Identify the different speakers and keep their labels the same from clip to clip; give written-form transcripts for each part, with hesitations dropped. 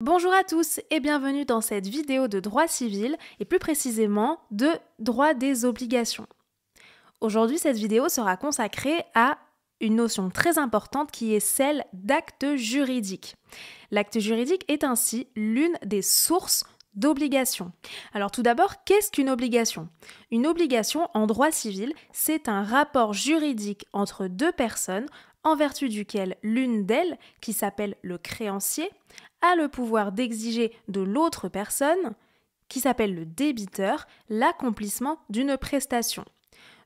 Speaker 1: Bonjour à tous et bienvenue dans cette vidéo de droit civil et plus précisément de droit des obligations. Aujourd'hui, cette vidéo sera consacrée à une notion très importante qui est celle d'acte juridique. L'acte juridique est ainsi l'une des sources d'obligation. Alors tout d'abord, qu'est-ce qu'une obligation ? Une obligation en droit civil, c'est un rapport juridique entre deux personnes en vertu duquel l'une d'elles, qui s'appelle le créancier, a le pouvoir d'exiger de l'autre personne, qui s'appelle le débiteur, l'accomplissement d'une prestation.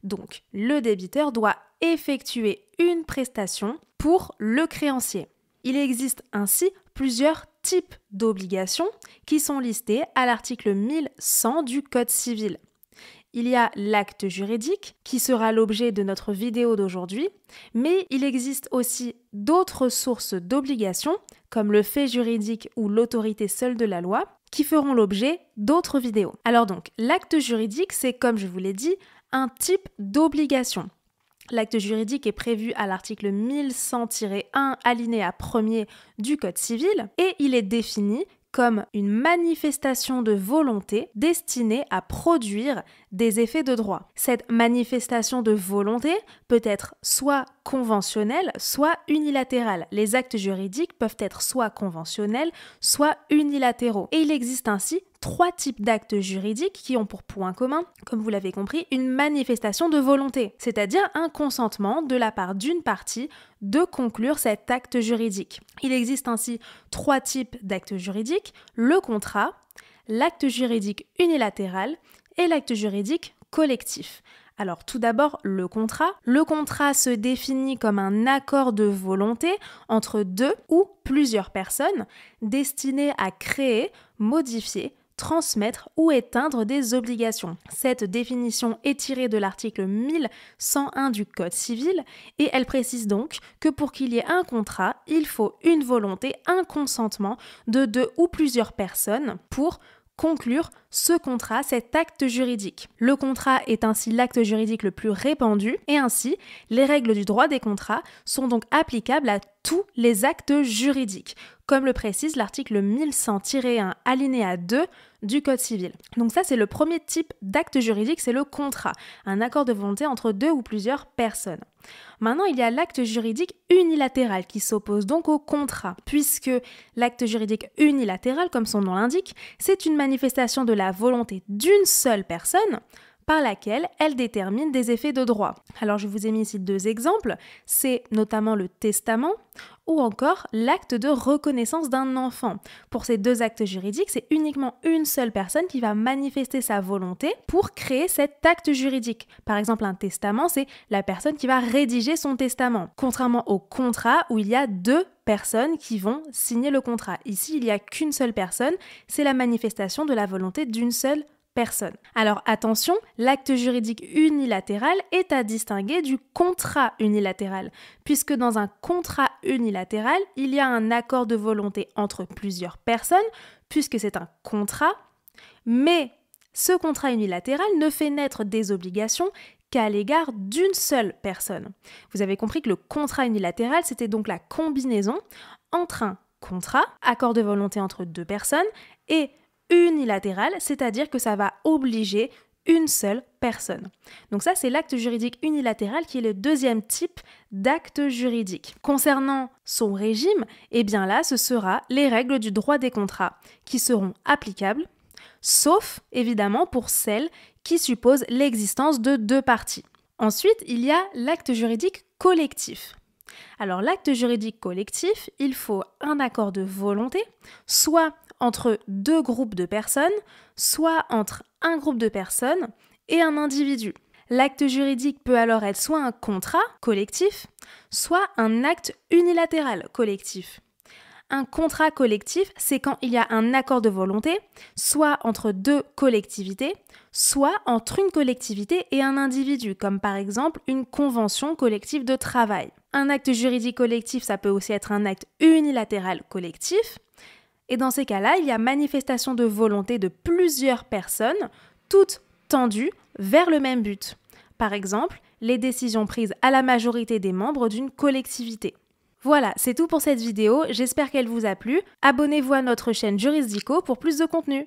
Speaker 1: Donc, le débiteur doit effectuer une prestation pour le créancier. Il existe ainsi plusieurs types d'obligations qui sont listées à l'article 1100 du Code civil. Il y a l'acte juridique qui sera l'objet de notre vidéo d'aujourd'hui, mais il existe aussi d'autres sources d'obligations, comme le fait juridique ou l'autorité seule de la loi, qui feront l'objet d'autres vidéos. Alors donc, l'acte juridique, c'est comme je vous l'ai dit, un type d'obligation. L'acte juridique est prévu à l'article 1100-1 alinéa 1er du Code civil et il est défini comme une manifestation de volonté destinée à produire des effets de droit. Cette manifestation de volonté peut être soit conventionnelle, soit unilatérale. Les actes juridiques peuvent être soit conventionnels, soit unilatéraux. Et il existe ainsi 3 types d'actes juridiques qui ont pour point commun, comme vous l'avez compris, une manifestation de volonté, c'est-à-dire un consentement de la part d'une partie de conclure cet acte juridique. Il existe ainsi 3 types d'actes juridiques, le contrat, l'acte juridique unilatéral et l'acte juridique collectif. Alors tout d'abord, le contrat. Le contrat se définit comme un accord de volonté entre deux ou plusieurs personnes destiné à créer, modifier, transmettre ou éteindre des obligations. Cette définition est tirée de l'article 1101 du Code civil et elle précise donc que pour qu'il y ait un contrat, il faut une volonté, un consentement de deux ou plusieurs personnes pour conclure ce contrat, cet acte juridique. Le contrat est ainsi l'acte juridique le plus répandu et ainsi, les règles du droit des contrats sont donc applicables à tous les actes juridiques, comme le précise l'article 1100-1 alinéa 2 du Code civil. Donc ça, c'est le premier type d'acte juridique, c'est le contrat, un accord de volonté entre deux ou plusieurs personnes. Maintenant, il y a l'acte juridique unilatéral qui s'oppose donc au contrat, puisque l'acte juridique unilatéral, comme son nom l'indique, c'est une manifestation de la volonté d'une seule personne par laquelle elle détermine des effets de droit. Alors je vous ai mis ici 2 exemples, c'est notamment le testament ou encore l'acte de reconnaissance d'un enfant. Pour ces 2 actes juridiques, c'est uniquement une seule personne qui va manifester sa volonté pour créer cet acte juridique. Par exemple, un testament, c'est la personne qui va rédiger son testament, contrairement au contrat où il y a 2 personnes qui vont signer le contrat. Ici, il n'y a qu'une seule personne, c'est la manifestation de la volonté d'une seule personne. Alors attention, l'acte juridique unilatéral est à distinguer du contrat unilatéral, puisque dans un contrat unilatéral, il y a un accord de volonté entre plusieurs personnes, puisque c'est un contrat, mais ce contrat unilatéral ne fait naître des obligations qu'à l'égard d'une seule personne. Vous avez compris que le contrat unilatéral, c'était donc la combinaison entre un contrat, accord de volonté entre 2 personnes, et unilatéral, c'est-à-dire que ça va obliger une seule personne. Donc ça, c'est l'acte juridique unilatéral qui est le 2e type d'acte juridique. Concernant son régime, eh bien là, ce sera les règles du droit des contrats qui seront applicables, sauf évidemment pour celles qui supposent l'existence de 2 parties. Ensuite, il y a l'acte juridique collectif. Alors l'acte juridique collectif, il faut un accord de volonté, soit entre 2 groupes de personnes, soit entre un groupe de personnes et un individu. L'acte juridique peut alors être soit un contrat collectif, soit un acte unilatéral collectif. Un contrat collectif, c'est quand il y a un accord de volonté, soit entre 2 collectivités, soit entre une collectivité et un individu, comme par exemple une convention collective de travail. Un acte juridique collectif, ça peut aussi être un acte unilatéral collectif. Et dans ces cas-là, il y a manifestation de volonté de plusieurs personnes, toutes tendues vers le même but. Par exemple, les décisions prises à la majorité des membres d'une collectivité. Voilà, c'est tout pour cette vidéo, j'espère qu'elle vous a plu. Abonnez-vous à notre chaîne Jurisdico pour plus de contenu.